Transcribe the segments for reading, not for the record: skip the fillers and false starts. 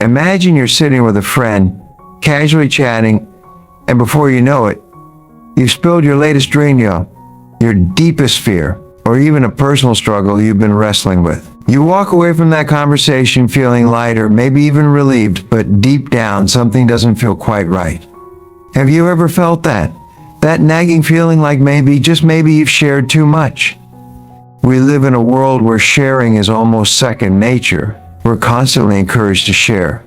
Imagine you're sitting with a friend, casually chatting, and before you know it, you've spilled your latest dream, your deepest fear, or even a personal struggle you've been wrestling with. You walk away from that conversation feeling lighter, maybe even relieved, but deep down, something doesn't feel quite right. Have you ever felt that? That nagging feeling like just maybe you've shared too much? We live in a world where sharing is almost second nature. We're constantly encouraged to share,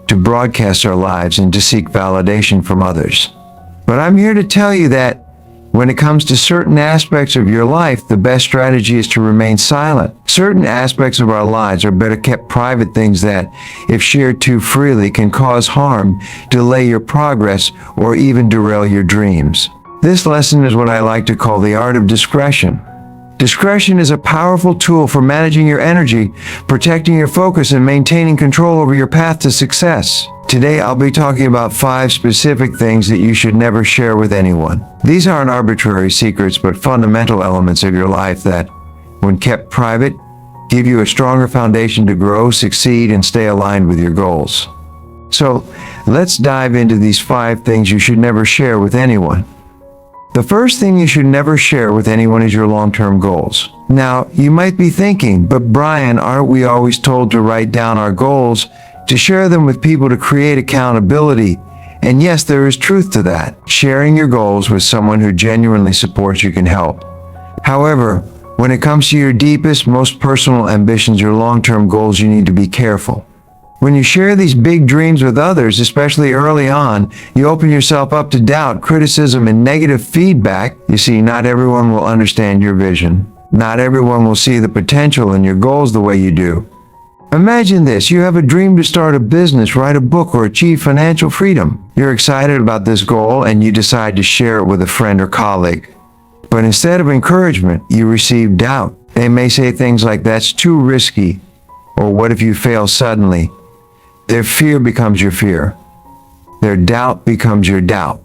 to broadcast our lives, and to seek validation from others. But I'm here to tell you that when it comes to certain aspects of your life, the best strategy is to remain silent. Certain aspects of our lives are better kept private, things that, if shared too freely, can cause harm, delay your progress, or even derail your dreams. This lesson is what I like to call the art of discretion. Discretion is a powerful tool for managing your energy, protecting your focus, and maintaining control over your path to success. Today, I'll be talking about 5 specific things that you should never share with anyone. These aren't arbitrary secrets, but fundamental elements of your life that, when kept private, give you a stronger foundation to grow, succeed, and stay aligned with your goals. So, let's dive into these 5 things you should never share with anyone. The first thing you should never share with anyone is your long-term goals. Now, you might be thinking, but Brian, aren't we always told to write down our goals, to share them with people to create accountability? And yes, there is truth to that. Sharing your goals with someone who genuinely supports you can help. However, when it comes to your deepest, most personal ambitions, your long-term goals, you need to be careful. When you share these big dreams with others, especially early on, you open yourself up to doubt, criticism, and negative feedback. You see, not everyone will understand your vision. Not everyone will see the potential in your goals the way you do. Imagine this: you have a dream to start a business, write a book, or achieve financial freedom. You're excited about this goal and you decide to share it with a friend or colleague. But instead of encouragement, you receive doubt. They may say things like, "That's too risky," or "What if you fail suddenly?" Their fear becomes your fear. Their doubt becomes your doubt.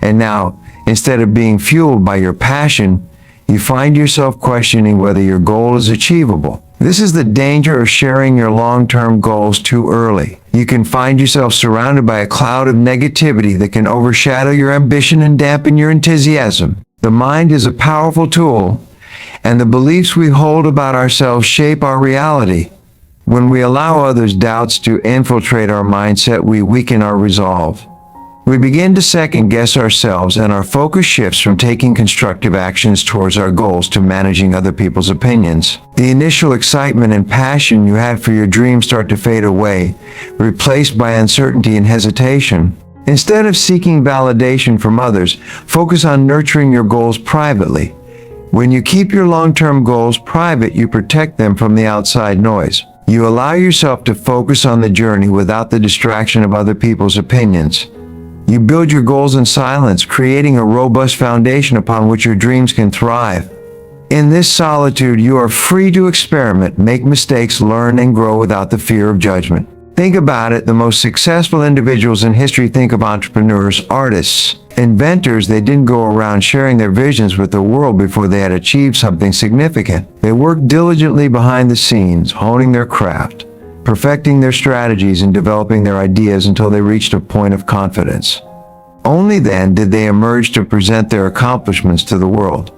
And now, instead of being fueled by your passion, you find yourself questioning whether your goal is achievable. This is the danger of sharing your long-term goals too early. You can find yourself surrounded by a cloud of negativity that can overshadow your ambition and dampen your enthusiasm. The mind is a powerful tool, and the beliefs we hold about ourselves shape our reality. When we allow others' doubts to infiltrate our mindset, we weaken our resolve. We begin to second-guess ourselves, and our focus shifts from taking constructive actions towards our goals to managing other people's opinions. The initial excitement and passion you had for your dreams start to fade away, replaced by uncertainty and hesitation. Instead of seeking validation from others, focus on nurturing your goals privately. When you keep your long-term goals private, you protect them from the outside noise. You allow yourself to focus on the journey without the distraction of other people's opinions. You build your goals in silence, creating a robust foundation upon which your dreams can thrive. In this solitude, you are free to experiment, make mistakes, learn, and grow without the fear of judgment. Think about it. The most successful individuals in history, think of entrepreneurs, artists, inventors. They didn't go around sharing their visions with the world before they had achieved something significant. They worked diligently behind the scenes, honing their craft, perfecting their strategies, and developing their ideas until they reached a point of confidence. Only then did they emerge to present their accomplishments to the world.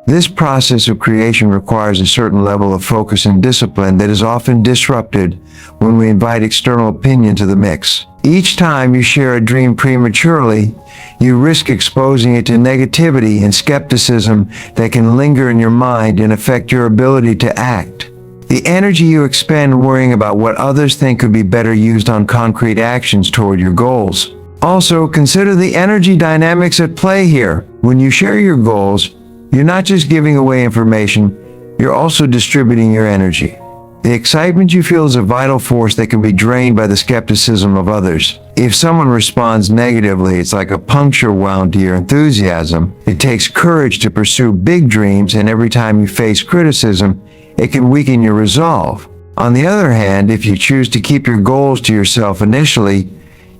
This process of creation requires a certain level of focus and discipline that is often disrupted when we invite external opinion to the mix. Each time you share a dream prematurely, you risk exposing it to negativity and skepticism that can linger in your mind and affect your ability to act. The energy you expend worrying about what others think could be better used on concrete actions toward your goals. Also, consider the energy dynamics at play here. When you share your goals, you're not just giving away information, you're also distributing your energy. The excitement you feel is a vital force that can be drained by the skepticism of others. If someone responds negatively, it's like a puncture wound to your enthusiasm. It takes courage to pursue big dreams, and every time you face criticism, it can weaken your resolve. On the other hand, if you choose to keep your goals to yourself initially,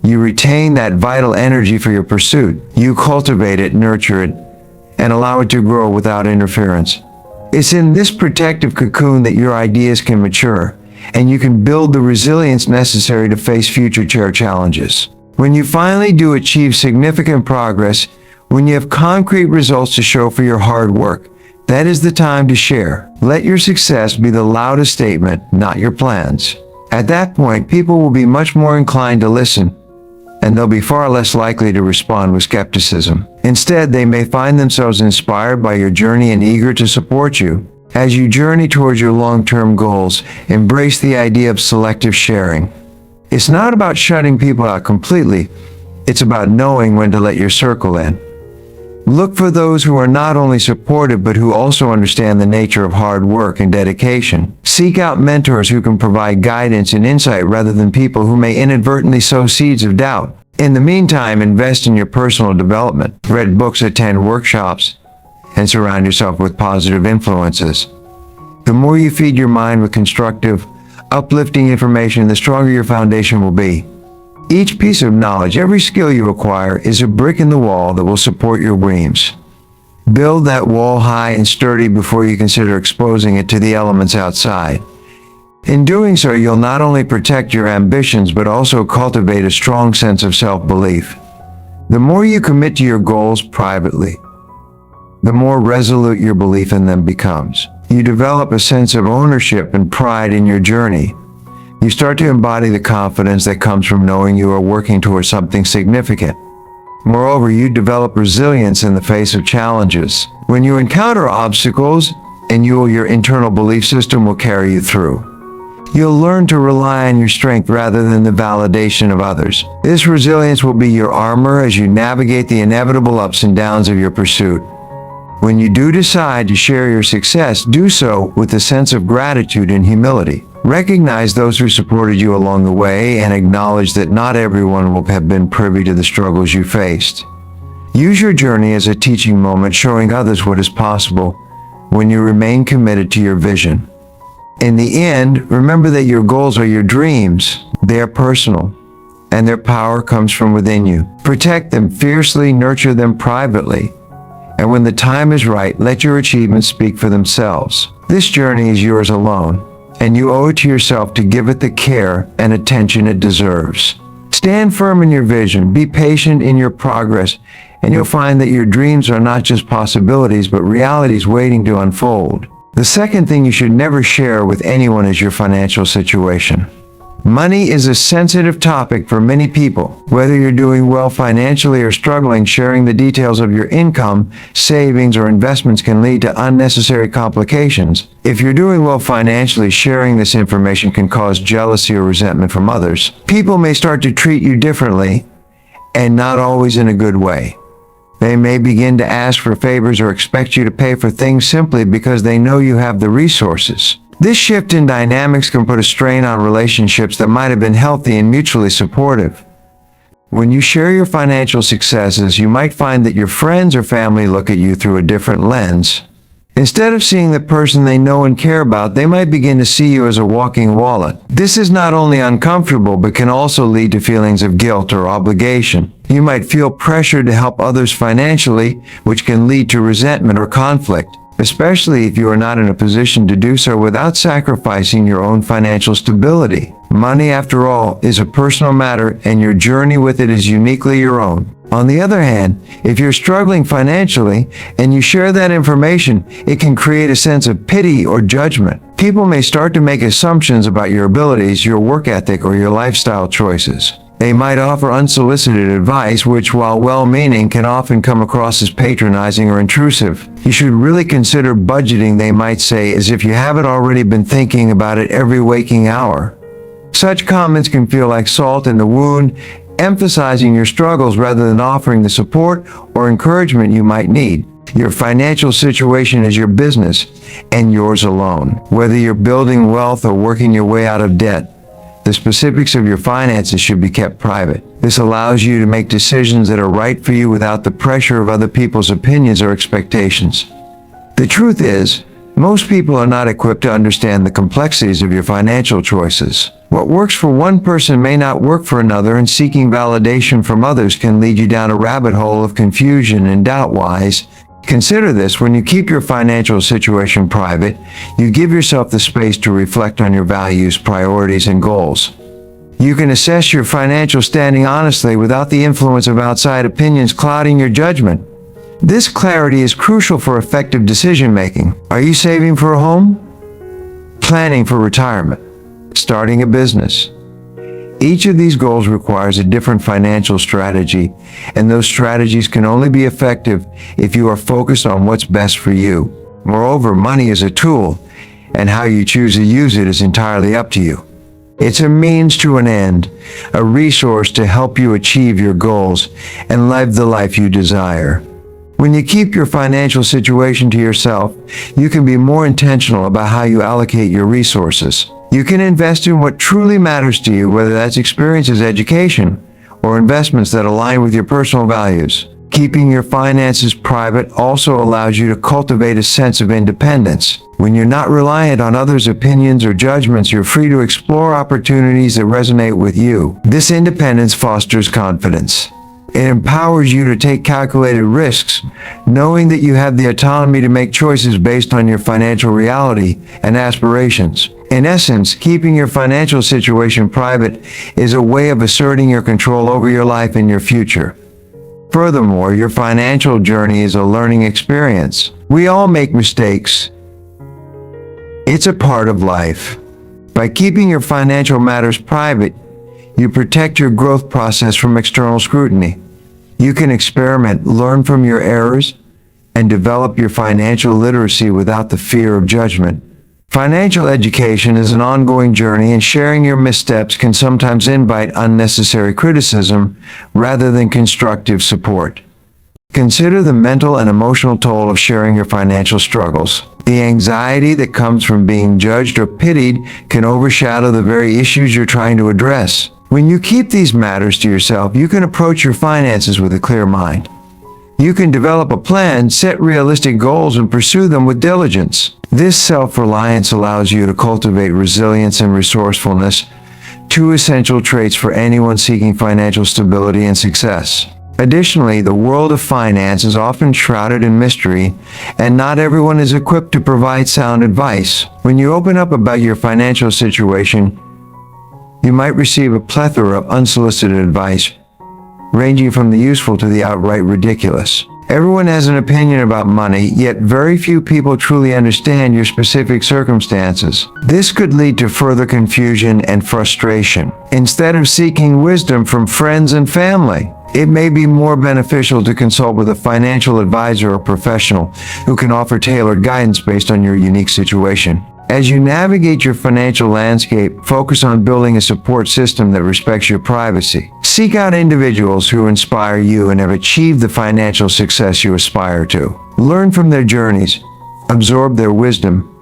you retain that vital energy for your pursuit. You cultivate it, nurture it, and allow it to grow without interference. It's in this protective cocoon that your ideas can mature, and you can build the resilience necessary to face future challenges. When you finally do achieve significant progress, when you have concrete results to show for your hard work, that is the time to share. Let your success be the loudest statement, not your plans. At that point, people will be much more inclined to listen, and they'll be far less likely to respond with skepticism. Instead, they may find themselves inspired by your journey and eager to support you. As you journey towards your long-term goals, embrace the idea of selective sharing. It's not about shutting people out completely. It's about knowing when to let your circle in. Look for those who are not only supportive but who also understand the nature of hard work and dedication. Seek out mentors who can provide guidance and insight rather than people who may inadvertently sow seeds of doubt. In the meantime, invest in your personal development. Read books, attend workshops, and surround yourself with positive influences. The more you feed your mind with constructive, uplifting information, the stronger your foundation will be. Each piece of knowledge, every skill you acquire, is a brick in the wall that will support your dreams. Build that wall high and sturdy before you consider exposing it to the elements outside. In doing so, you'll not only protect your ambitions, but also cultivate a strong sense of self-belief. The more you commit to your goals privately, the more resolute your belief in them becomes. You develop a sense of ownership and pride in your journey. You start to embody the confidence that comes from knowing you are working towards something significant. Moreover, you develop resilience in the face of challenges. When you encounter obstacles, your internal belief system will carry you through. You'll learn to rely on your strength rather than the validation of others. This resilience will be your armor as you navigate the inevitable ups and downs of your pursuit. When you do decide to share your success, do so with a sense of gratitude and humility. Recognize those who supported you along the way and acknowledge that not everyone will have been privy to the struggles you faced. Use your journey as a teaching moment, showing others what is possible when you remain committed to your vision. In the end, remember that your goals are your dreams. They are personal, and their power comes from within you. Protect them fiercely, nurture them privately, and when the time is right, let your achievements speak for themselves. This journey is yours alone, and you owe it to yourself to give it the care and attention it deserves. Stand firm in your vision, be patient in your progress, and you'll find that your dreams are not just possibilities, but realities waiting to unfold. The second thing you should never share with anyone is your financial situation. Money is a sensitive topic for many people. Whether you're doing well financially or struggling, sharing the details of your income, savings, or investments can lead to unnecessary complications. If you're doing well financially, sharing this information can cause jealousy or resentment from others. People may start to treat you differently, and not always in a good way. They may begin to ask for favors or expect you to pay for things simply because they know you have the resources. This shift in dynamics can put a strain on relationships that might have been healthy and mutually supportive. When you share your financial successes, you might find that your friends or family look at you through a different lens. Instead of seeing the person they know and care about, they might begin to see you as a walking wallet. This is not only uncomfortable, but can also lead to feelings of guilt or obligation. You might feel pressure to help others financially, which can lead to resentment or conflict, especially if you are not in a position to do so without sacrificing your own financial stability. Money, after all, is a personal matter, and your journey with it is uniquely your own. On the other hand, if you're struggling financially and you share that information, it can create a sense of pity or judgment. People may start to make assumptions about your abilities, your work ethic, or your lifestyle choices. They might offer unsolicited advice, which, while well-meaning, can often come across as patronizing or intrusive. You should really consider budgeting, they might say, as if you haven't already been thinking about it every waking hour. Such comments can feel like salt in the wound, emphasizing your struggles rather than offering the support or encouragement you might need. Your financial situation is your business and yours alone. Whether you're building wealth or working your way out of debt, the specifics of your finances should be kept private. This allows you to make decisions that are right for you without the pressure of other people's opinions or expectations. The truth is, most people are not equipped to understand the complexities of your financial choices. What works for one person may not work for another, and seeking validation from others can lead you down a rabbit hole of confusion and doubt. Wise, Consider this: when you keep your financial situation private, you give yourself the space to reflect on your values, priorities, and goals. You can assess your financial standing honestly without the influence of outside opinions clouding your judgment. This clarity is crucial for effective decision-making. Are you saving for a home? Planning for retirement? Starting a business? Each of these goals requires a different financial strategy, and those strategies can only be effective if you are focused on what's best for you. Moreover, money is a tool, and how you choose to use it is entirely up to you. It's a means to an end, a resource to help you achieve your goals and live the life you desire. When you keep your financial situation to yourself, you can be more intentional about how you allocate your resources. You can invest in what truly matters to you, whether that's experiences, education, or investments that align with your personal values. Keeping your finances private also allows you to cultivate a sense of independence. When you're not reliant on others' opinions or judgments, you're free to explore opportunities that resonate with you. This independence fosters confidence. It empowers you to take calculated risks, knowing that you have the autonomy to make choices based on your financial reality and aspirations. In essence, keeping your financial situation private is a way of asserting your control over your life and your future. Furthermore, your financial journey is a learning experience. We all make mistakes. It's a part of life. By keeping your financial matters private, you protect your growth process from external scrutiny. You can experiment, learn from your errors, and develop your financial literacy without the fear of judgment. Financial education is an ongoing journey, and sharing your missteps can sometimes invite unnecessary criticism rather than constructive support. Consider the mental and emotional toll of sharing your financial struggles. The anxiety that comes from being judged or pitied can overshadow the very issues you're trying to address. When you keep these matters to yourself, you can approach your finances with a clear mind. You can develop a plan, set realistic goals, and pursue them with diligence. This self-reliance allows you to cultivate resilience and resourcefulness, two essential traits for anyone seeking financial stability and success. Additionally, the world of finance is often shrouded in mystery, and not everyone is equipped to provide sound advice. When you open up about your financial situation, you might receive a plethora of unsolicited advice, ranging from the useful to the outright ridiculous. Everyone has an opinion about money, yet very few people truly understand your specific circumstances. This could lead to further confusion and frustration. Instead of seeking wisdom from friends and family, it may be more beneficial to consult with a financial advisor or professional who can offer tailored guidance based on your unique situation. As you navigate your financial landscape, focus on building a support system that respects your privacy. Seek out individuals who inspire you and have achieved the financial success you aspire to. Learn from their journeys, absorb their wisdom,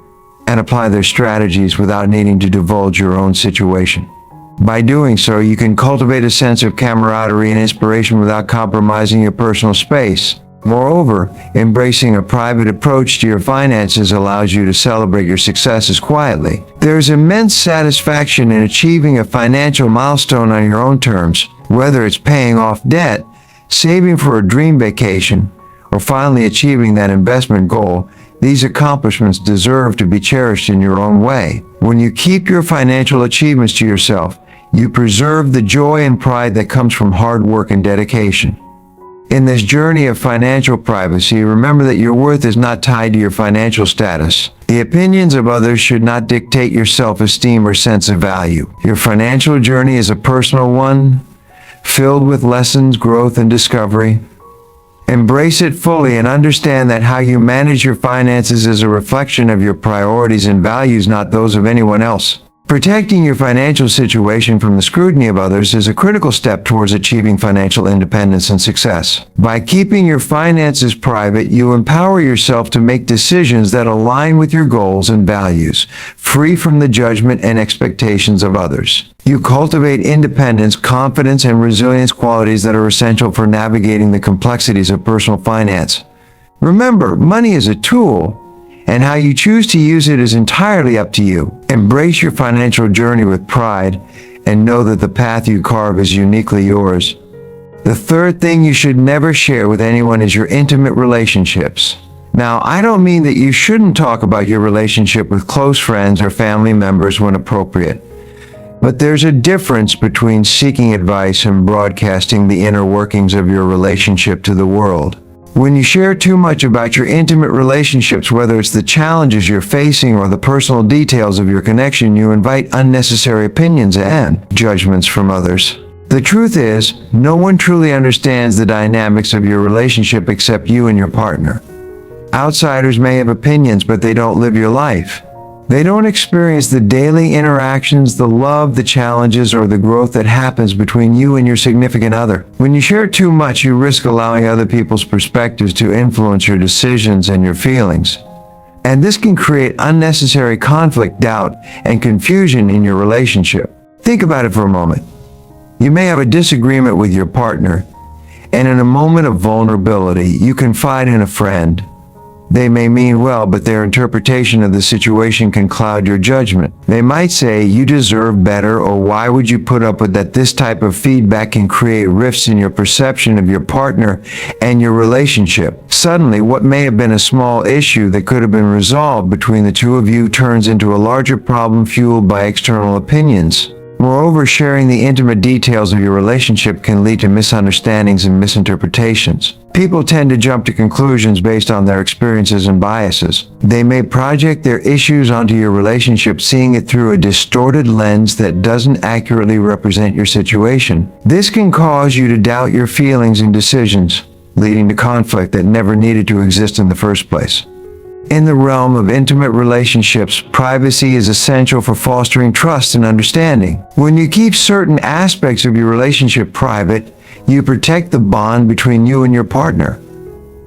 and apply their strategies without needing to divulge your own situation. By doing so, you can cultivate a sense of camaraderie and inspiration without compromising your personal space. Moreover, embracing a private approach to your finances allows you to celebrate your successes quietly. There is immense satisfaction in achieving a financial milestone on your own terms, whether it's paying off debt, saving for a dream vacation, or finally achieving that investment goal. These accomplishments deserve to be cherished in your own way. When you keep your financial achievements to yourself, you preserve the joy and pride that comes from hard work and dedication. In this journey of financial privacy, remember that your worth is not tied to your financial status. The opinions of others should not dictate your self-esteem or sense of value. Your financial journey is a personal one, filled with lessons, growth, and discovery. Embrace it fully and understand that how you manage your finances is a reflection of your priorities and values, not those of anyone else. Protecting your financial situation from the scrutiny of others is a critical step towards achieving financial independence and success. By keeping your finances private, you empower yourself to make decisions that align with your goals and values, free from the judgment and expectations of others. You cultivate independence, confidence, and resilience, qualities that are essential for navigating the complexities of personal finance. Remember, money is a tool, and how you choose to use it is entirely up to you. Embrace your financial journey with pride and know that the path you carve is uniquely yours. The third thing you should never share with anyone is your intimate relationships. Now, I don't mean that you shouldn't talk about your relationship with close friends or family members when appropriate. But there's a difference between seeking advice and broadcasting the inner workings of your relationship to the world. When you share too much about your intimate relationships, whether it's the challenges you're facing or the personal details of your connection, you invite unnecessary opinions and judgments from others. The truth is, no one truly understands the dynamics of your relationship except you and your partner. Outsiders may have opinions, but they don't live your life. They don't experience the daily interactions, the love, the challenges, or the growth that happens between you and your significant other. When you share too much, you risk allowing other people's perspectives to influence your decisions and your feelings. And this can create unnecessary conflict, doubt, and confusion in your relationship. Think about it for a moment. You may have a disagreement with your partner, and in a moment of vulnerability, you confide in a friend. They may mean well, but their interpretation of the situation can cloud your judgment. They might say, "You deserve better," or "Why would you put up with that?" This type of feedback can create rifts in your perception of your partner and your relationship. Suddenly, what may have been a small issue that could have been resolved between the two of you turns into a larger problem fueled by external opinions. Moreover, sharing the intimate details of your relationship can lead to misunderstandings and misinterpretations. People tend to jump to conclusions based on their experiences and biases. They may project their issues onto your relationship, seeing it through a distorted lens that doesn't accurately represent your situation. This can cause you to doubt your feelings and decisions, leading to conflict that never needed to exist in the first place. In the realm of intimate relationships, privacy is essential for fostering trust and understanding. When you keep certain aspects of your relationship private, you protect the bond between you and your partner.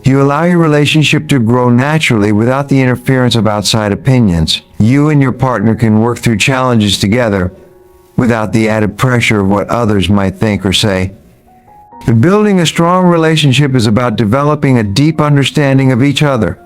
You allow your relationship to grow naturally without the interference of outside opinions. You and your partner can work through challenges together without the added pressure of what others might think or say. Building a strong relationship is about developing a deep understanding of each other.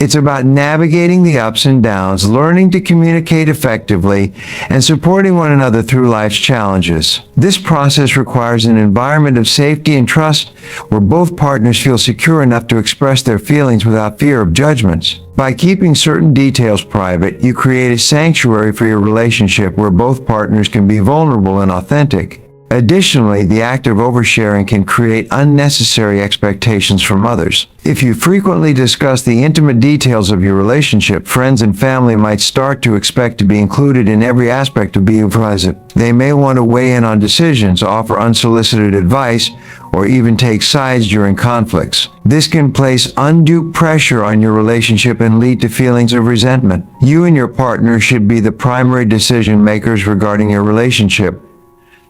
It's about navigating the ups and downs, learning to communicate effectively, and supporting one another through life's challenges. This process requires an environment of safety and trust where both partners feel secure enough to express their feelings without fear of judgments. By keeping certain details private, you create a sanctuary for your relationship where both partners can be vulnerable and authentic. Additionally, the act of oversharing can create unnecessary expectations from others. If you frequently discuss the intimate details of your relationship, friends and family might start to expect to be included in every aspect of being present. They may want to weigh in on decisions, offer unsolicited advice, or even take sides during conflicts. This can place undue pressure on your relationship and lead to feelings of resentment. You and your partner should be the primary decision makers regarding your relationship,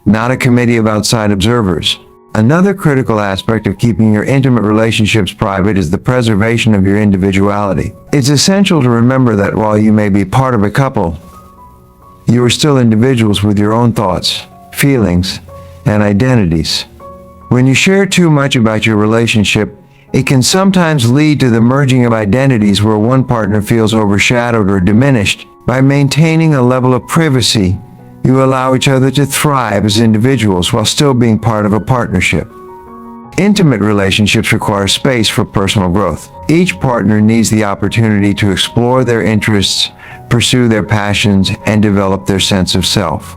not a committee of outside observers. Another critical aspect of keeping your intimate relationships private is the preservation of your individuality. It's essential to remember that while you may be part of a couple, you are still individuals with your own thoughts, feelings, and identities. When you share too much about your relationship, it can sometimes lead to the merging of identities where one partner feels overshadowed or diminished. By maintaining a level of privacy, you allow each other to thrive as individuals while still being part of a partnership. Intimate relationships require space for personal growth. Each partner needs the opportunity to explore their interests, pursue their passions, and develop their sense of self.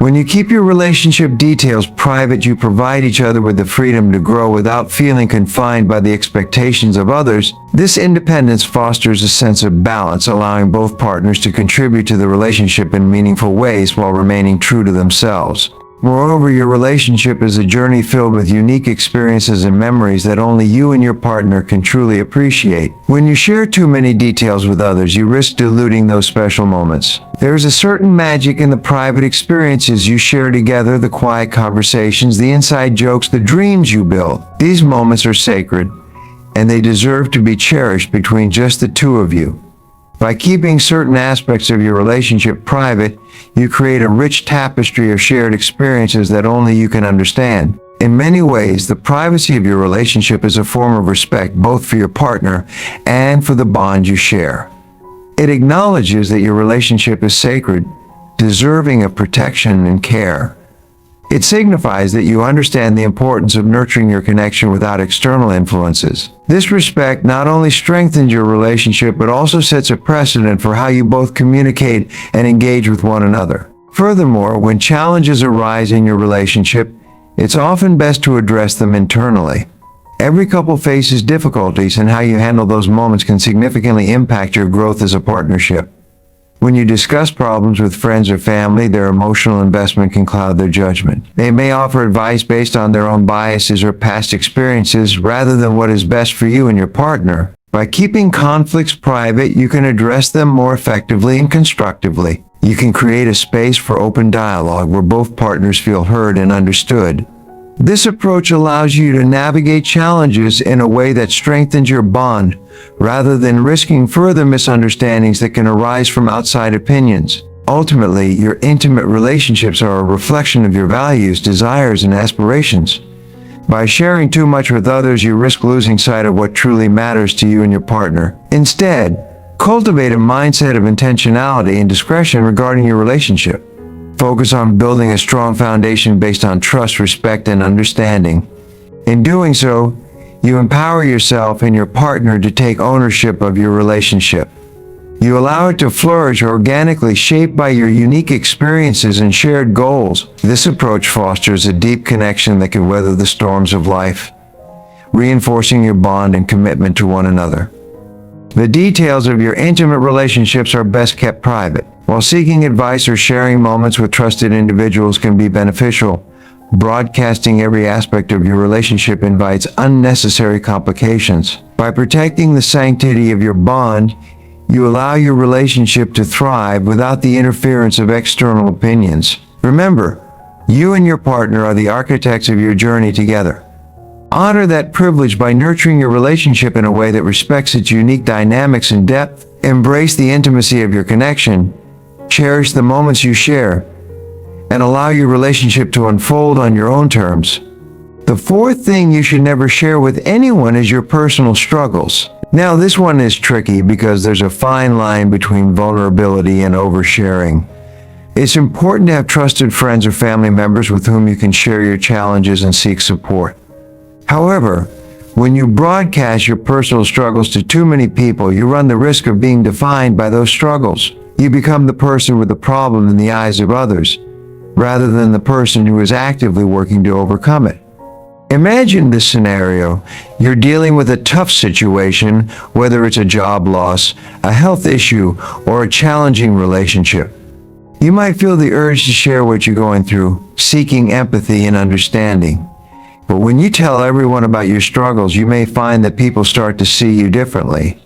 When you keep your relationship details private, you provide each other with the freedom to grow without feeling confined by the expectations of others. This independence fosters a sense of balance, allowing both partners to contribute to the relationship in meaningful ways while remaining true to themselves. Moreover, your relationship is a journey filled with unique experiences and memories that only you and your partner can truly appreciate. When you share too many details with others, you risk diluting those special moments. There is a certain magic in the private experiences you share together, the quiet conversations, the inside jokes, the dreams you build. These moments are sacred, and they deserve to be cherished between just the two of you. By keeping certain aspects of your relationship private, you create a rich tapestry of shared experiences that only you can understand. In many ways, the privacy of your relationship is a form of respect both for your partner and for the bond you share. It acknowledges that your relationship is sacred, deserving of protection and care. It signifies that you understand the importance of nurturing your connection without external influences. This respect not only strengthens your relationship, but also sets a precedent for how you both communicate and engage with one another. Furthermore, when challenges arise in your relationship, it's often best to address them internally. Every couple faces difficulties, and how you handle those moments can significantly impact your growth as a partnership. When you discuss problems with friends or family, their emotional investment can cloud their judgment. They may offer advice based on their own biases or past experiences rather than what is best for you and your partner. By keeping conflicts private, you can address them more effectively and constructively. You can create a space for open dialogue where both partners feel heard and understood. This approach allows you to navigate challenges in a way that strengthens your bond, rather than risking further misunderstandings that can arise from outside opinions. Ultimately, your intimate relationships are a reflection of your values, desires, and aspirations. By sharing too much with others, you risk losing sight of what truly matters to you and your partner. Instead, cultivate a mindset of intentionality and discretion regarding your relationship. Focus on building a strong foundation based on trust, respect, and understanding. In doing so, you empower yourself and your partner to take ownership of your relationship. You allow it to flourish organically, shaped by your unique experiences and shared goals. This approach fosters a deep connection that can weather the storms of life, reinforcing your bond and commitment to one another. The details of your intimate relationships are best kept private. While seeking advice or sharing moments with trusted individuals can be beneficial, broadcasting every aspect of your relationship invites unnecessary complications. By protecting the sanctity of your bond, you allow your relationship to thrive without the interference of external opinions. Remember, you and your partner are the architects of your journey together. Honor that privilege by nurturing your relationship in a way that respects its unique dynamics and depth. Embrace the intimacy of your connection, cherish the moments you share, and allow your relationship to unfold on your own terms. The fourth thing you should never share with anyone is your personal struggles. Now, this one is tricky because there's a fine line between vulnerability and oversharing. It's important to have trusted friends or family members with whom you can share your challenges and seek support. However, when you broadcast your personal struggles to too many people, you run the risk of being defined by those struggles. You become the person with the problem in the eyes of others, rather than the person who is actively working to overcome it. Imagine this scenario. You're dealing with a tough situation, whether it's a job loss, a health issue, or a challenging relationship. You might feel the urge to share what you're going through, seeking empathy and understanding. But when you tell everyone about your struggles, you may find that people start to see you differently.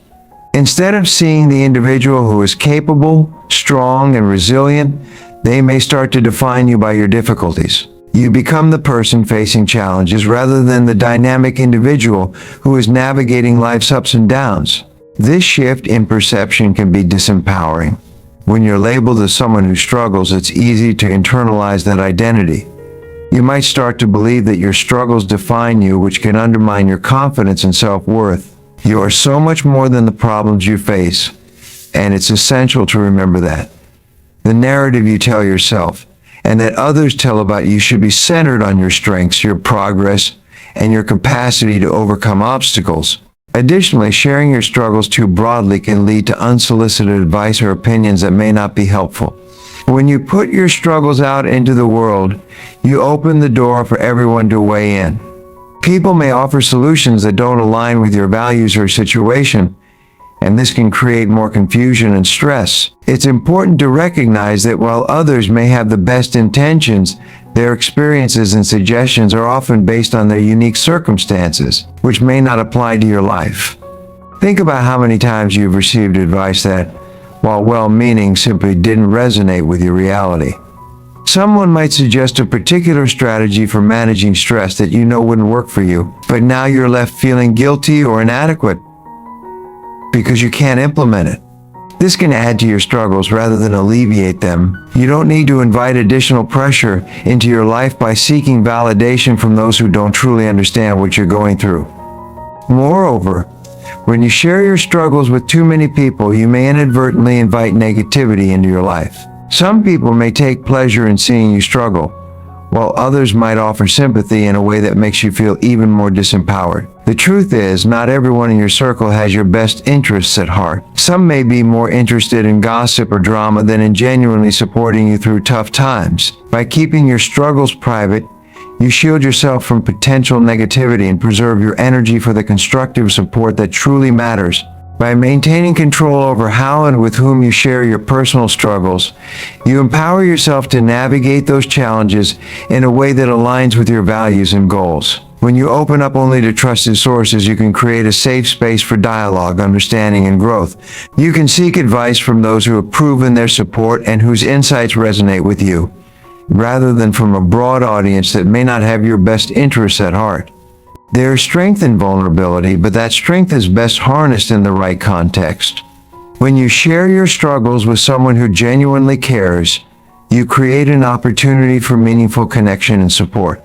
Instead of seeing the individual who is capable, strong, and resilient, they may start to define you by your difficulties. You become the person facing challenges rather than the dynamic individual who is navigating life's ups and downs. This shift in perception can be disempowering. When you're labeled as someone who struggles, it's easy to internalize that identity. You might start to believe that your struggles define you, which can undermine your confidence and self-worth. You are so much more than the problems you face, and it's essential to remember that. The narrative you tell yourself and that others tell about you should be centered on your strengths, your progress, and your capacity to overcome obstacles. Additionally, sharing your struggles too broadly can lead to unsolicited advice or opinions that may not be helpful. When you put your struggles out into the world, you open the door for everyone to weigh in. People may offer solutions that don't align with your values or situation, and this can create more confusion and stress. It's important to recognize that while others may have the best intentions, their experiences and suggestions are often based on their unique circumstances, which may not apply to your life. Think about how many times you've received advice that, while well-meaning, simply didn't resonate with your reality. Someone might suggest a particular strategy for managing stress that you know wouldn't work for you, but now you're left feeling guilty or inadequate because you can't implement it. This can add to your struggles rather than alleviate them. You don't need to invite additional pressure into your life by seeking validation from those who don't truly understand what you're going through. Moreover, when you share your struggles with too many people, you may inadvertently invite negativity into your life. Some people may take pleasure in seeing you struggle, while others might offer sympathy in a way that makes you feel even more disempowered. The truth is, not everyone in your circle has your best interests at heart. Some may be more interested in gossip or drama than in genuinely supporting you through tough times. By keeping your struggles private, you shield yourself from potential negativity and preserve your energy for the constructive support that truly matters. By maintaining control over how and with whom you share your personal struggles, you empower yourself to navigate those challenges in a way that aligns with your values and goals. When you open up only to trusted sources, you can create a safe space for dialogue, understanding, and growth. You can seek advice from those who have proven their support and whose insights resonate with you, rather than from a broad audience that may not have your best interests at heart. There is strength in vulnerability, but that strength is best harnessed in the right context. When you share your struggles with someone who genuinely cares, you create an opportunity for meaningful connection and support.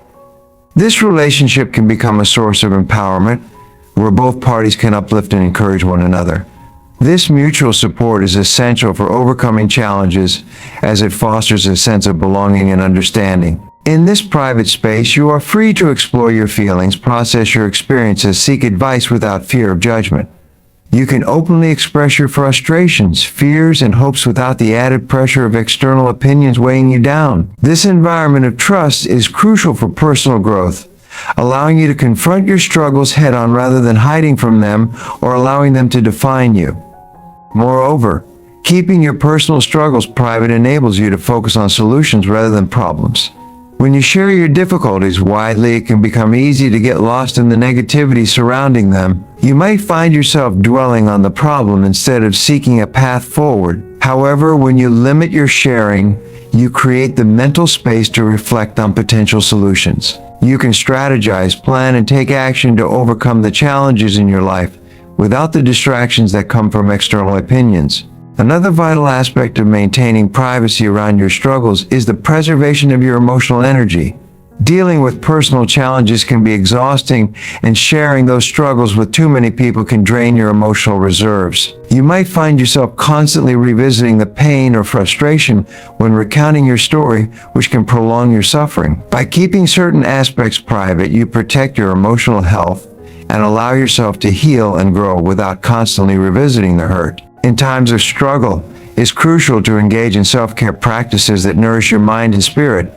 This relationship can become a source of empowerment, where both parties can uplift and encourage one another. This mutual support is essential for overcoming challenges, as it fosters a sense of belonging and understanding. In this private space, you are free to explore your feelings, process your experiences, seek advice without fear of judgment. You can openly express your frustrations, fears, and hopes without the added pressure of external opinions weighing you down. This environment of trust is crucial for personal growth, allowing you to confront your struggles head-on rather than hiding from them or allowing them to define you. Moreover, keeping your personal struggles private enables you to focus on solutions rather than problems. When you share your difficulties widely, it can become easy to get lost in the negativity surrounding them. You might find yourself dwelling on the problem instead of seeking a path forward. However, when you limit your sharing, you create the mental space to reflect on potential solutions. You can strategize, plan, and take action to overcome the challenges in your life without the distractions that come from external opinions. Another vital aspect of maintaining privacy around your struggles is the preservation of your emotional energy. Dealing with personal challenges can be exhausting, and sharing those struggles with too many people can drain your emotional reserves. You might find yourself constantly revisiting the pain or frustration when recounting your story, which can prolong your suffering. By keeping certain aspects private, you protect your emotional health and allow yourself to heal and grow without constantly revisiting the hurt. In times of struggle, it's crucial to engage in self-care practices that nourish your mind and spirit.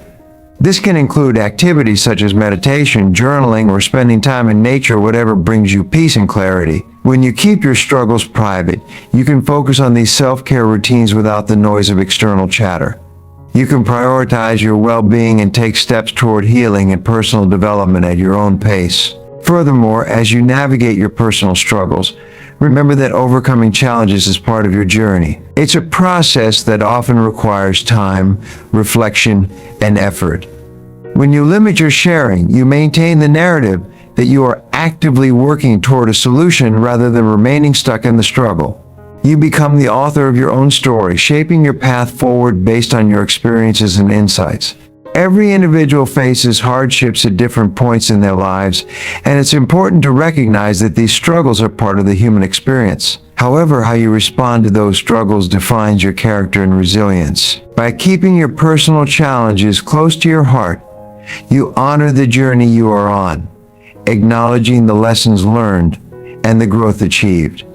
This can include activities such as meditation, journaling, or spending time in nature, whatever brings you peace and clarity. When you keep your struggles private, you can focus on these self-care routines without the noise of external chatter. You can prioritize your well-being and take steps toward healing and personal development at your own pace. Furthermore, as you navigate your personal struggles, remember that overcoming challenges is part of your journey. It's a process that often requires time, reflection, and effort. When you limit your sharing, you maintain the narrative that you are actively working toward a solution rather than remaining stuck in the struggle. You become the author of your own story, shaping your path forward based on your experiences and insights. Every individual faces hardships at different points in their lives, and it's important to recognize that these struggles are part of the human experience. However, how you respond to those struggles defines your character and resilience. By keeping your personal challenges close to your heart, you honor the journey you are on, acknowledging the lessons learned and the growth achieved.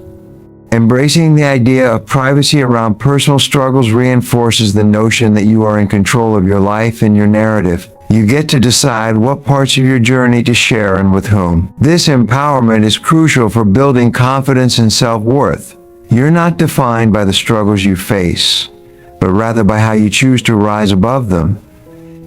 Embracing the idea of privacy around personal struggles reinforces the notion that you are in control of your life and your narrative. You get to decide what parts of your journey to share and with whom. This empowerment is crucial for building confidence and self-worth. You're not defined by the struggles you face, but rather by how you choose to rise above them.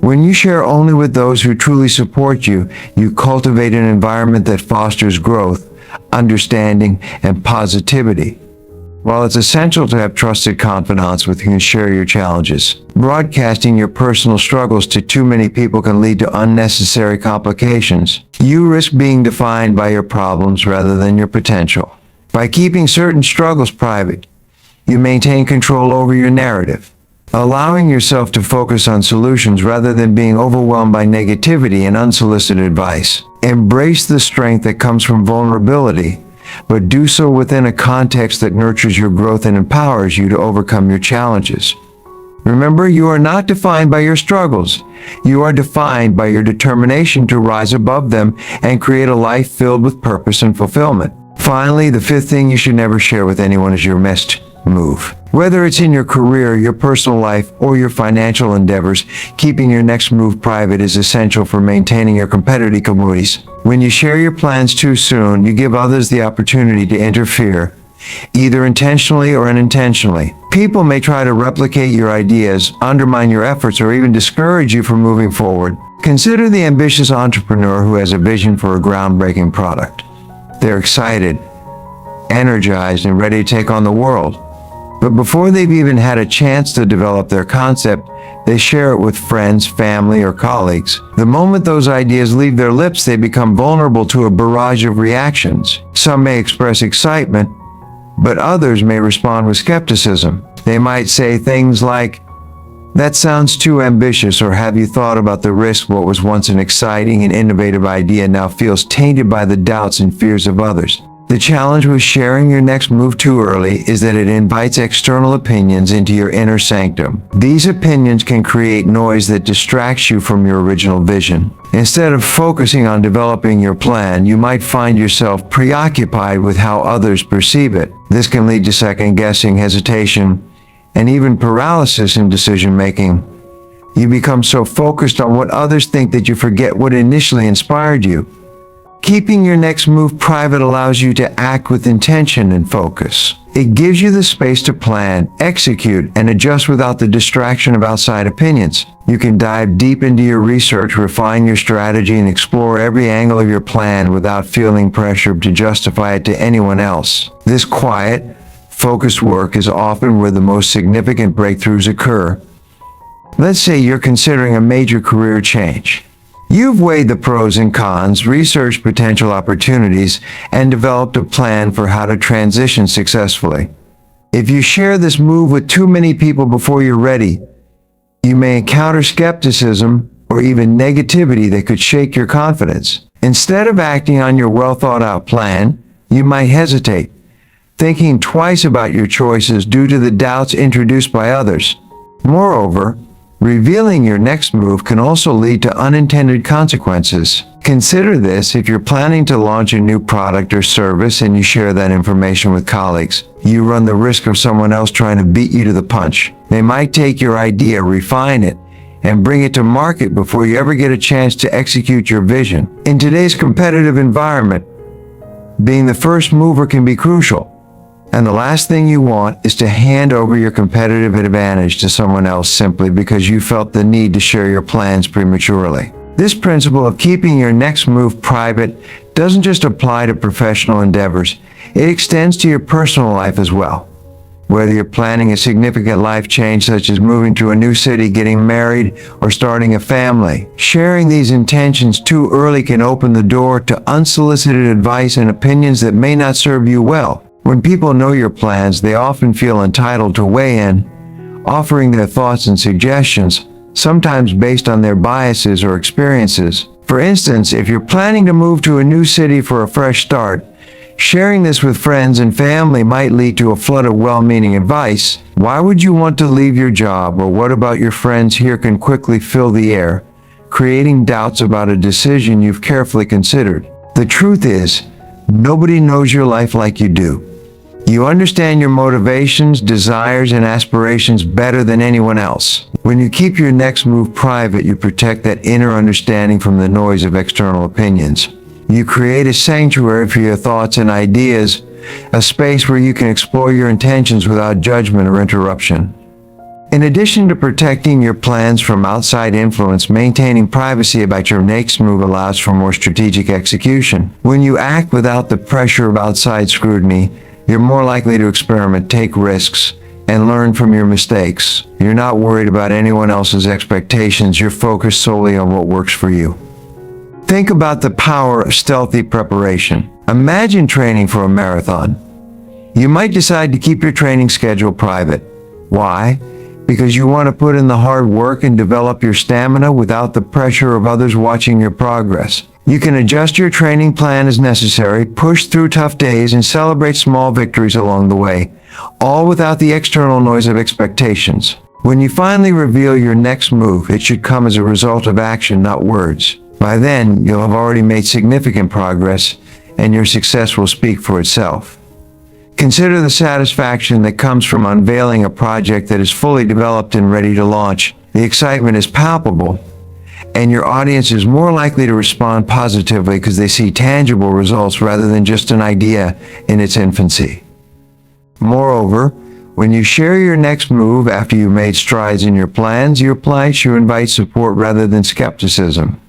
When you share only with those who truly support you, you cultivate an environment that fosters growth, understanding, and positivity. While it's essential to have trusted confidants with whom you can share your challenges, broadcasting your personal struggles to too many people can lead to unnecessary complications. You risk being defined by your problems rather than your potential. By keeping certain struggles private, you maintain control over your narrative, allowing yourself to focus on solutions rather than being overwhelmed by negativity and unsolicited advice. Embrace the strength that comes from vulnerability, but do so within a context that nurtures your growth and empowers you to overcome your challenges. Remember, you are not defined by your struggles. You are defined by your determination to rise above them and create a life filled with purpose and fulfillment. Finally, the fifth thing you should never share with anyone is your next move. Whether it's in your career, your personal life, or your financial endeavors, keeping your next move private is essential for maintaining your competitive communities. When you share your plans too soon, you give others the opportunity to interfere, either intentionally or unintentionally. People may try to replicate your ideas, undermine your efforts, or even discourage you from moving forward. Consider the ambitious entrepreneur who has a vision for a groundbreaking product. They're excited, energized, and ready to take on the world. But before they've even had a chance to develop their concept, they share it with friends, family, or colleagues. The moment those ideas leave their lips, they become vulnerable to a barrage of reactions. Some may express excitement, but others may respond with skepticism. They might say things like, "That sounds too ambitious," or "Have you thought about the risk what was once an exciting and innovative idea now feels tainted by the doubts and fears of others?" The challenge with sharing your next move too early is that it invites external opinions into your inner sanctum. These opinions can create noise that distracts you from your original vision. Instead of focusing on developing your plan, you might find yourself preoccupied with how others perceive it. This can lead to second-guessing, hesitation, and even paralysis in decision-making. You become so focused on what others think that you forget what initially inspired you. Keeping your next move private allows you to act with intention and focus. It gives you the space to plan, execute, and adjust without the distraction of outside opinions. You can dive deep into your research, refine your strategy, and explore every angle of your plan without feeling pressured to justify it to anyone else. This quiet, focused work is often where the most significant breakthroughs occur. Let's say you're considering a major career change. You've weighed the pros and cons, researched potential opportunities, and developed a plan for how to transition successfully. If you share this move with too many people before you're ready, you may encounter skepticism or even negativity that could shake your confidence. Instead of acting on your well-thought-out plan, you might hesitate, thinking twice about your choices due to the doubts introduced by others. Moreover, revealing your next move can also lead to unintended consequences. Consider this: if you're planning to launch a new product or service and you share that information with colleagues, you run the risk of someone else trying to beat you to the punch. They might take your idea, refine it, and bring it to market before you ever get a chance to execute your vision. In today's competitive environment, being the first mover can be crucial. And the last thing you want is to hand over your competitive advantage to someone else simply because you felt the need to share your plans prematurely. This principle of keeping your next move private doesn't just apply to professional endeavors, it extends to your personal life as well. Whether you're planning a significant life change such as moving to a new city, getting married, or starting a family, sharing these intentions too early can open the door to unsolicited advice and opinions that may not serve you well. When people know your plans, they often feel entitled to weigh in, offering their thoughts and suggestions, sometimes based on their biases or experiences. For instance, if you're planning to move to a new city for a fresh start, sharing this with friends and family might lead to a flood of well-meaning advice. Why would you want to leave your job, or what about your friends here can quickly fill the air, creating doubts about a decision you've carefully considered. The truth is, nobody knows your life like you do. You understand your motivations, desires, and aspirations better than anyone else. When you keep your next move private, you protect that inner understanding from the noise of external opinions. You create a sanctuary for your thoughts and ideas, a space where you can explore your intentions without judgment or interruption. In addition to protecting your plans from outside influence, maintaining privacy about your next move allows for more strategic execution. When you act without the pressure of outside scrutiny, you're more likely to experiment, take risks, and learn from your mistakes. You're not worried about anyone else's expectations. You're focused solely on what works for you. Think about the power of stealthy preparation. Imagine training for a marathon. You might decide to keep your training schedule private. Why? Because you want to put in the hard work and develop your stamina without the pressure of others watching your progress. You can adjust your training plan as necessary, push through tough days, and celebrate small victories along the way, all without the external noise of expectations. When you finally reveal your next move, it should come as a result of action, not words. By then, you'll have already made significant progress, and your success will speak for itself. Consider the satisfaction that comes from unveiling a project that is fully developed and ready to launch. The excitement is palpable, and your audience is more likely to respond positively because they see tangible results rather than just an idea in its infancy. Moreover, when you share your next move after you've made strides in your plans, you invite support rather than skepticism.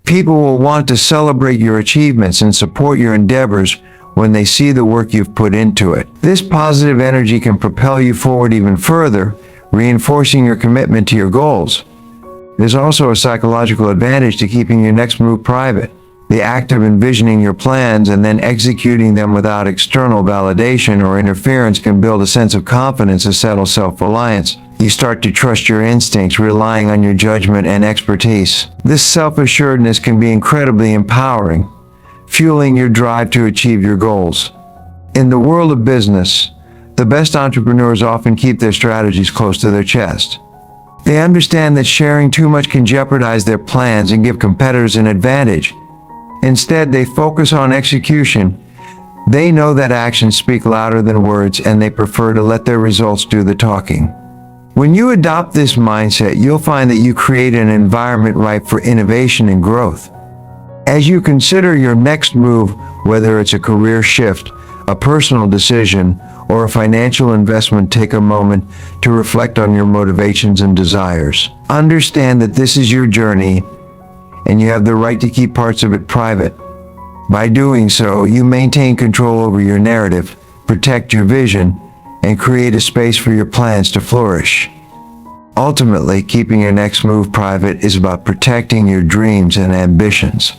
People will want to celebrate your achievements and support your endeavors when they see the work you've put into it. This positive energy can propel you forward even further, reinforcing your commitment to your goals. There's also a psychological advantage to keeping your next move private. The act of envisioning your plans and then executing them without external validation or interference can build a sense of confidence and settle self-reliance. You start to trust your instincts, relying on your judgment and expertise. This self-assuredness can be incredibly empowering, fueling your drive to achieve your goals. In the world of business, the best entrepreneurs often keep their strategies close to their chest. They understand that sharing too much can jeopardize their plans and give competitors an advantage. Instead, they focus on execution. They know that actions speak louder than words, and they prefer to let their results do the talking. When you adopt this mindset, you'll find that you create an environment ripe for innovation and growth. As you consider your next move, whether it's a career shift, a personal decision, or a financial investment, take a moment to reflect on your motivations and desires. Understand that this is your journey, and you have the right to keep parts of it private. By doing so, you maintain control over your narrative, protect your vision, and create a space for your plans to flourish. Ultimately, keeping your next move private is about protecting your dreams and ambitions.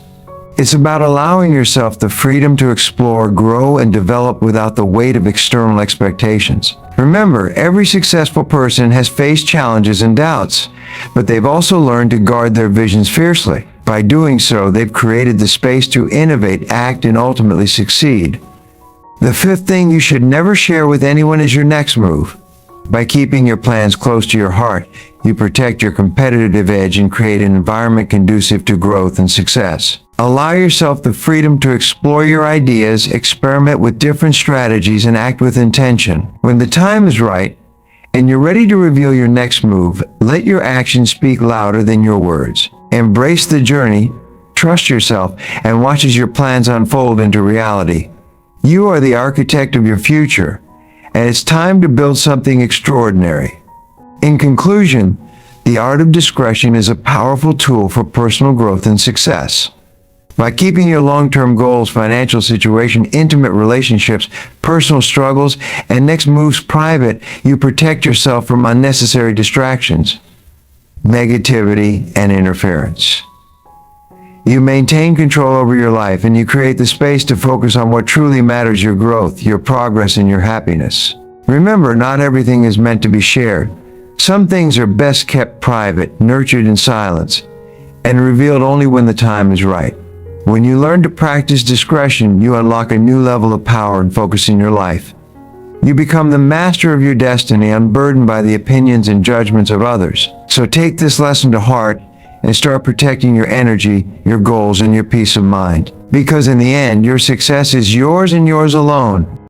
It's about allowing yourself the freedom to explore, grow, and develop without the weight of external expectations. Remember, every successful person has faced challenges and doubts, but they've also learned to guard their visions fiercely. By doing so, they've created the space to innovate, act, and ultimately succeed. The fifth thing you should never share with anyone is your next move. By keeping your plans close to your heart, you protect your competitive edge and create an environment conducive to growth and success. Allow yourself the freedom to explore your ideas, experiment with different strategies, and act with intention. When the time is right, and you're ready to reveal your next move, let your actions speak louder than your words. Embrace the journey, trust yourself, and watch as your plans unfold into reality. You are the architect of your future, and it's time to build something extraordinary. In conclusion, the art of discretion is a powerful tool for personal growth and success. By keeping your long-term goals, financial situation, intimate relationships, personal struggles, and next moves private, you protect yourself from unnecessary distractions, negativity, and interference. You maintain control over your life, and you create the space to focus on what truly matters: your growth, your progress, and your happiness. Remember, not everything is meant to be shared. Some things are best kept private, nurtured in silence, and revealed only when the time is right. When you learn to practice discretion, you unlock a new level of power and focus in your life. You become the master of your destiny, unburdened by the opinions and judgments of others. So take this lesson to heart and start protecting your energy, your goals, and your peace of mind. Because in the end, your success is yours and yours alone.